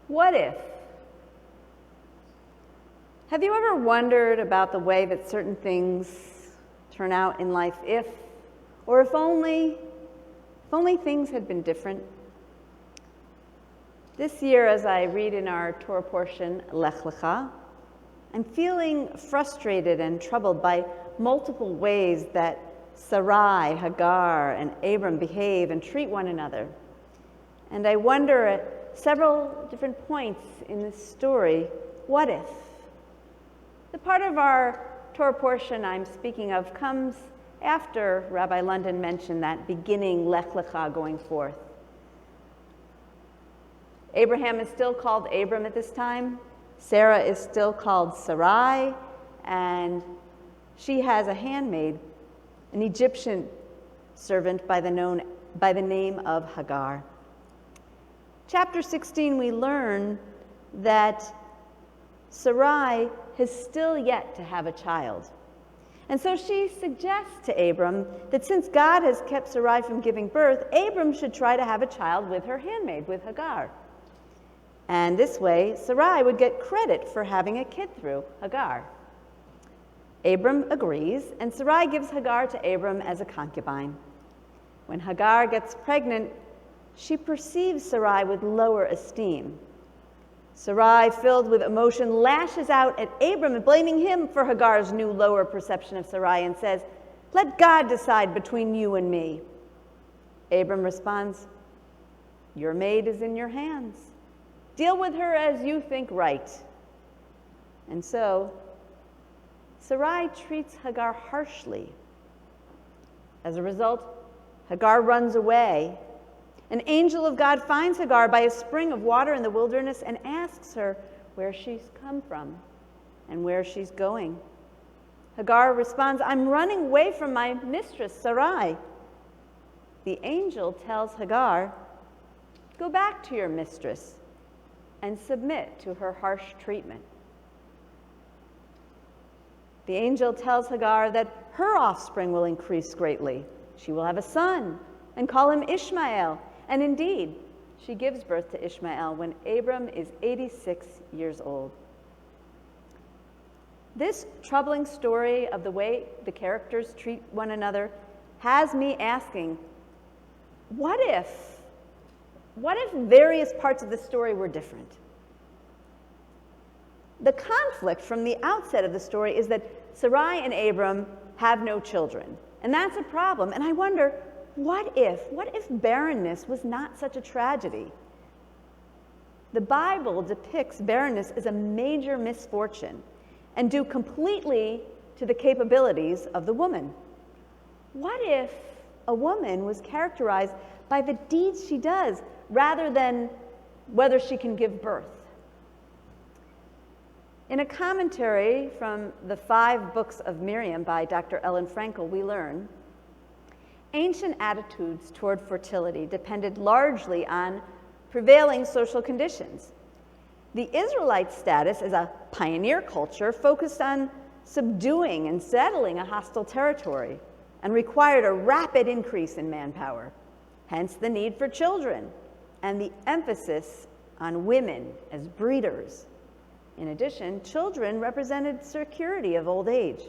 What if? Have you ever wondered about the way that certain things turn out in life if only things had been different? This year, as I read in our Torah portion, Lech Lecha, I'm feeling frustrated and troubled by multiple ways that Sarai, Hagar, and Abram behave and treat one another. And I wonder at several different points in this story, what if? The part of our Torah portion I'm speaking of comes after Rabbi London mentioned that beginning Lech Lecha going forth. Abraham is still called Abram at this time. Sarah is still called Sarai, and she has a handmaid, an Egyptian servant by the name of Hagar. Chapter 16, we learn that Sarai has still yet to have a child. And so she suggests to Abram that since God has kept Sarai from giving birth, Abram should try to have a child with her handmaid, with Hagar. And this way, Sarai would get credit for having a kid through Hagar. Abram agrees, and Sarai gives Hagar to Abram as a concubine. When Hagar gets pregnant, she perceives Sarai with lower esteem. Sarai, filled with emotion, lashes out at Abram, blaming him for Hagar's new lower perception of Sarai, and says, "Let God decide between you and me." Abram responds, "Your maid is in your hands. Deal with her as you think right." And so, Sarai treats Hagar harshly. As a result, Hagar runs away. An angel of God finds Hagar by a spring of water in the wilderness and asks her where she's come from and where she's going. Hagar responds, "I'm running away from my mistress, Sarai." The angel tells Hagar, "Go back to your mistress and submit to her harsh treatment." The angel tells Hagar that her offspring will increase greatly. She will have a son and call him Ishmael. And indeed, she gives birth to Ishmael when Abram is 86 years old. This troubling story of the way the characters treat one another has me asking, what if various parts of the story were different? The conflict from the outset of the story is that Sarai and Abram have no children, and that's a problem. And I wonder, what if barrenness was not such a tragedy? The Bible depicts barrenness as a major misfortune and due completely to the capabilities of the woman. What if a woman was characterized by the deeds she does rather than whether she can give birth? In a commentary from the 5 books of Miriam by Dr. Ellen Frankel, we learn ancient attitudes toward fertility depended largely on prevailing social conditions. The Israelite status as a pioneer culture focused on subduing and settling a hostile territory and required a rapid increase in manpower, hence the need for children and the emphasis on women as breeders. In addition, children represented security of old age.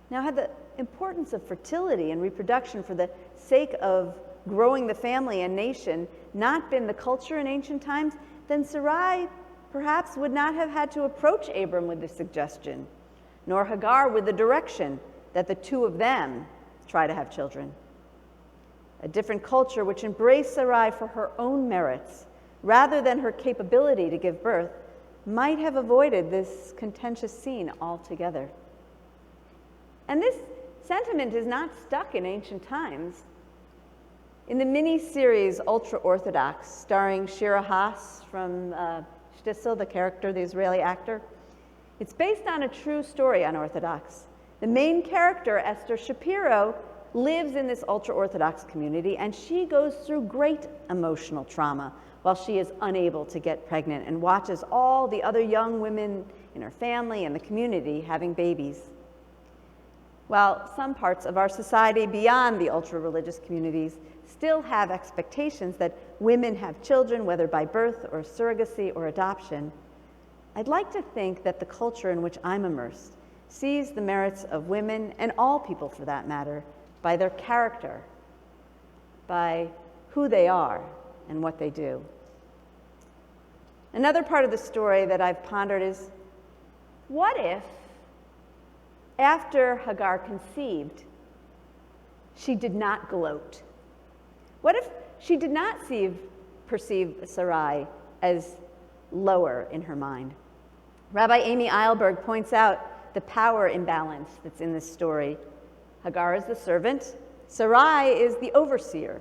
Now, had the importance of fertility and reproduction for the sake of growing the family and nation not been the culture in ancient times, then Sarai perhaps would not have had to approach Abram with the suggestion, nor Hagar with the direction that the two of them try to have children. A different culture which embraced Sarai for her own merits rather than her capability to give birth might have avoided this contentious scene altogether. And this sentiment is not stuck in ancient times. In the mini-series Ultra-Orthodox, starring Shira Haas from Shtisel, the character, the Israeli actor, it's based on a true story on Orthodox. The main character, Esther Shapiro, lives in this ultra-Orthodox community, and she goes through great emotional trauma while she is unable to get pregnant and watches all the other young women in her family and the community having babies. While some parts of our society beyond the ultra-religious communities still have expectations that women have children, whether by birth or surrogacy or adoption, I'd like to think that the culture in which I'm immersed sees the merits of women, and all people for that matter, by their character, by who they are and what they do. Another part of the story that I've pondered is, what if, after Hagar conceived, she did not gloat? What if she did not perceive Sarai as lower in her mind? Rabbi Amy Eilberg points out the power imbalance that's in this story. Hagar is the servant, Sarai is the overseer.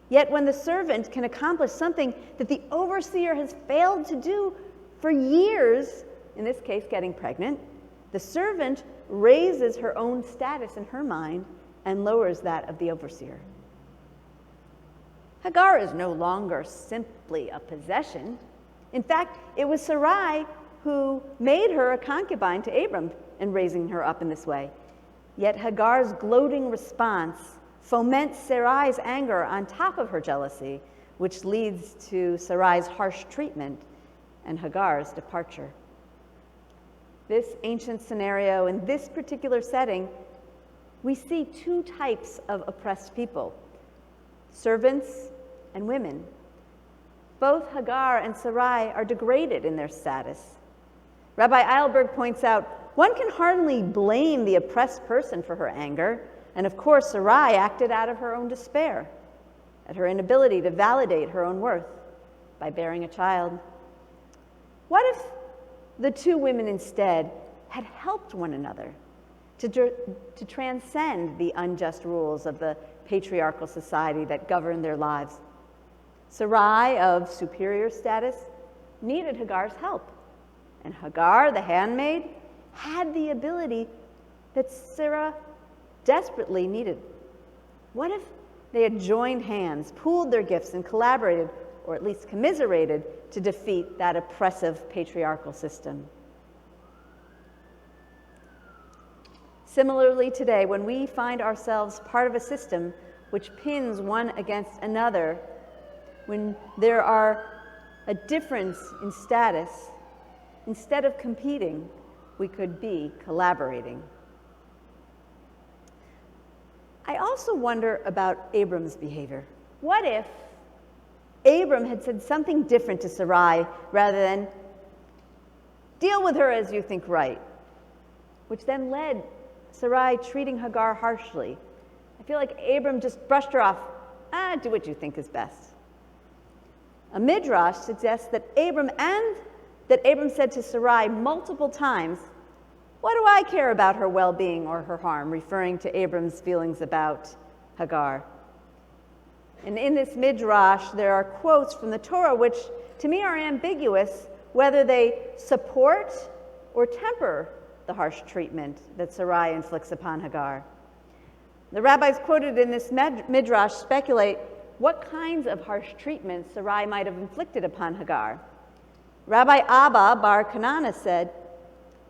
Yet when the servant can accomplish something that the overseer has failed to do for years, in this case getting pregnant, the servant raises her own status in her mind and lowers that of the overseer. Hagar is no longer simply a possession. In fact, it was Sarai who made her a concubine to Abram in raising her up in this way. Yet Hagar's gloating response foments Sarai's anger on top of her jealousy, which leads to Sarai's harsh treatment and Hagar's departure. This ancient scenario, in this particular setting, we see two types of oppressed people, servants and women. Both Hagar and Sarai are degraded in their status. Rabbi Eilberg points out, one can hardly blame the oppressed person for her anger, and of course Sarai acted out of her own despair, at her inability to validate her own worth by bearing a child. What if the two women instead had helped one another to transcend the unjust rules of the patriarchal society that governed their lives? Sarai, of superior status, needed Hagar's help, and Hagar, the handmaid, had the ability that Sarah desperately needed. What if they had joined hands, pooled their gifts, and collaborated, or at least commiserated, to defeat that oppressive patriarchal system? Similarly today, when we find ourselves part of a system which pins one against another, when there are a difference in status, instead of competing, we could be collaborating. I also wonder about Abram's behavior. What if Abram had said something different to Sarai rather than, deal with her as you think right, which then led Sarai treating Hagar harshly? I feel like Abram just brushed her off. Do what you think is best. A midrash suggests that Abram said to Sarai multiple times, what do I care about her well-being or her harm, referring to Abram's feelings about Hagar. And in this midrash, there are quotes from the Torah which, to me, are ambiguous whether they support or temper the harsh treatment that Sarai inflicts upon Hagar. The rabbis quoted in this midrash speculate what kinds of harsh treatment Sarai might have inflicted upon Hagar. Rabbi Abba bar Kanana said,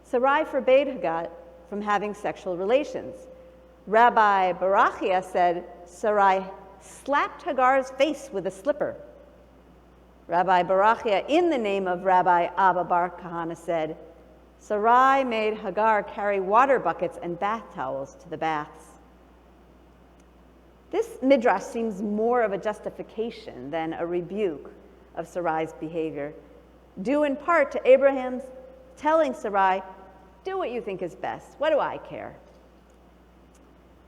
Sarai forbade Hagar from having sexual relations. Rabbi Barachia said, Sarai slapped Hagar's face with a slipper. Rabbi Barachia, in the name of Rabbi Abba bar Kahana, said, Sarai made Hagar carry water buckets and bath towels to the baths. This midrash seems more of a justification than a rebuke of Sarai's behavior, due in part to Abraham's telling Sarai, do what you think is best. What do I care?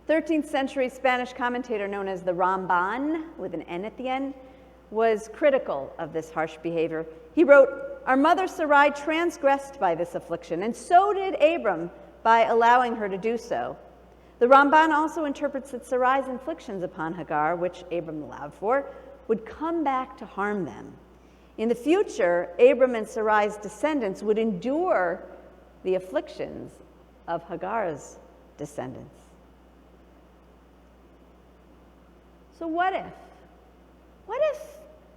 13th century Spanish commentator known as the Ramban, with an N at the end, was critical of this harsh behavior. He wrote, our mother Sarai transgressed by this affliction, and so did Abram by allowing her to do so. The Ramban also interprets that Sarai's inflictions upon Hagar, which Abram allowed for, would come back to harm them. In the future, Abram and Sarai's descendants would endure the afflictions of Hagar's descendants. So what if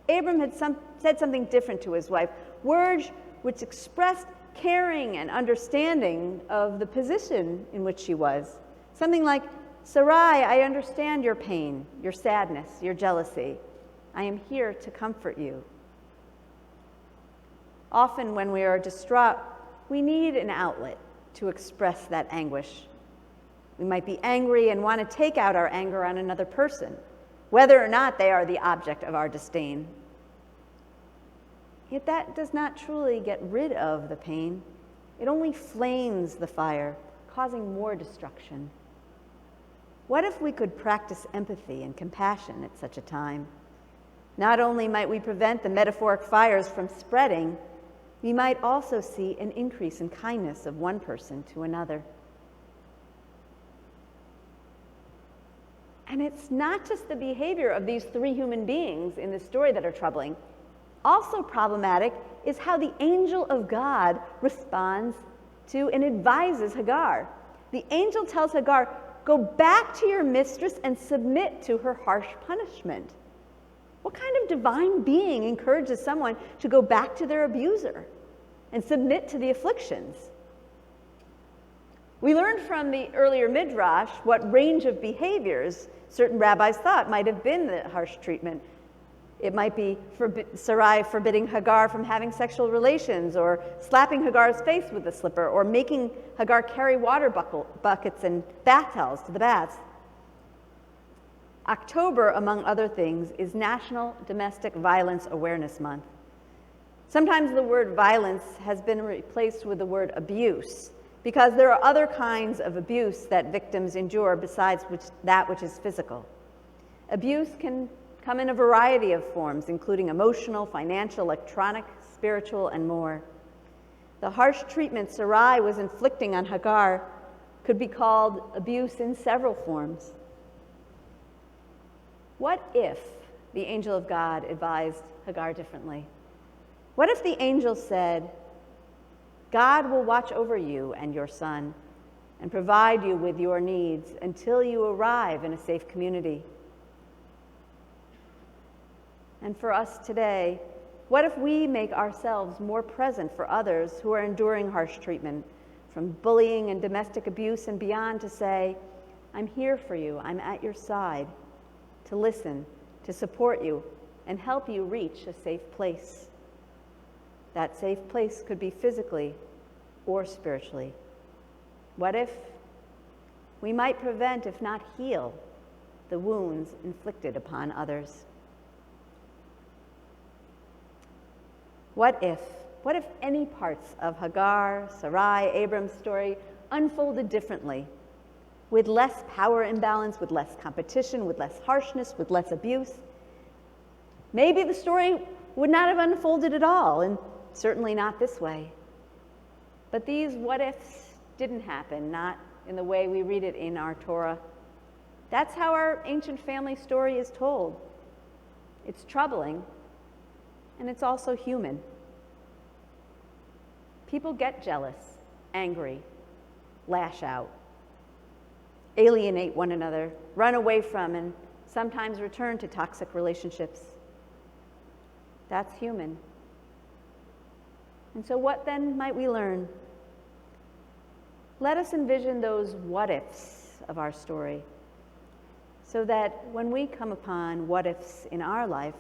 Abram had said something different to his wife, words which expressed caring and understanding of the position in which she was? Something like, Sarai, I understand your pain, your sadness, your jealousy. I am here to comfort you. Often when we are distraught, we need an outlet to express that anguish. We might be angry and want to take out our anger on another person, whether or not they are the object of our disdain. Yet that does not truly get rid of the pain. It only flames the fire, causing more destruction. What if we could practice empathy and compassion at such a time? Not only might we prevent the metaphoric fires from spreading, we might also see an increase in kindness of one person to another. And it's not just the behavior of these three human beings in this story that are troubling. Also problematic is how the angel of God responds to and advises Hagar. The angel tells Hagar, go back to your mistress and submit to her harsh punishment. What kind of divine being encourages someone to go back to their abuser and submit to the afflictions? We learned from the earlier Midrash what range of behaviors certain rabbis thought might have been the harsh treatment. It might be Sarai forbidding Hagar from having sexual relations, or slapping Hagar's face with a slipper, or making Hagar carry water buckets and bath towels to the baths. October, among other things, is National Domestic Violence Awareness Month. Sometimes the word violence has been replaced with the word abuse, because there are other kinds of abuse that victims endure besides that which is physical. Abuse can come in a variety of forms, including emotional, financial, electronic, spiritual, and more. The harsh treatment Sarai was inflicting on Hagar could be called abuse in several forms. What if the angel of God advised Hagar differently? What if the angel said, God will watch over you and your son and provide you with your needs until you arrive in a safe community? And for us today, what if we make ourselves more present for others who are enduring harsh treatment, from bullying and domestic abuse and beyond, to say, I'm here for you, I'm at your side, to listen, to support you, and help you reach a safe place. That safe place could be physically or spiritually. What if we might prevent, if not heal, the wounds inflicted upon others? What if any parts of Hagar, Sarai, Abram's story unfolded differently, with less power imbalance, with less competition, with less harshness, with less abuse? Maybe the story would not have unfolded at all, and certainly not this way. But these what-ifs didn't happen, not in the way we read it in our Torah. That's how our ancient family story is told. It's troubling, and it's also human. People get jealous, angry, lash out, alienate one another, run away from, and sometimes return to toxic relationships. That's human. And so what then might we learn? Let us envision those what-ifs of our story, so that when we come upon what-ifs in our life,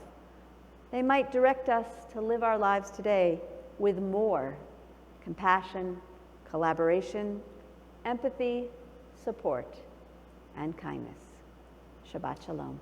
they might direct us to live our lives today with more compassion, collaboration, empathy, support, and kindness. Shabbat Shalom.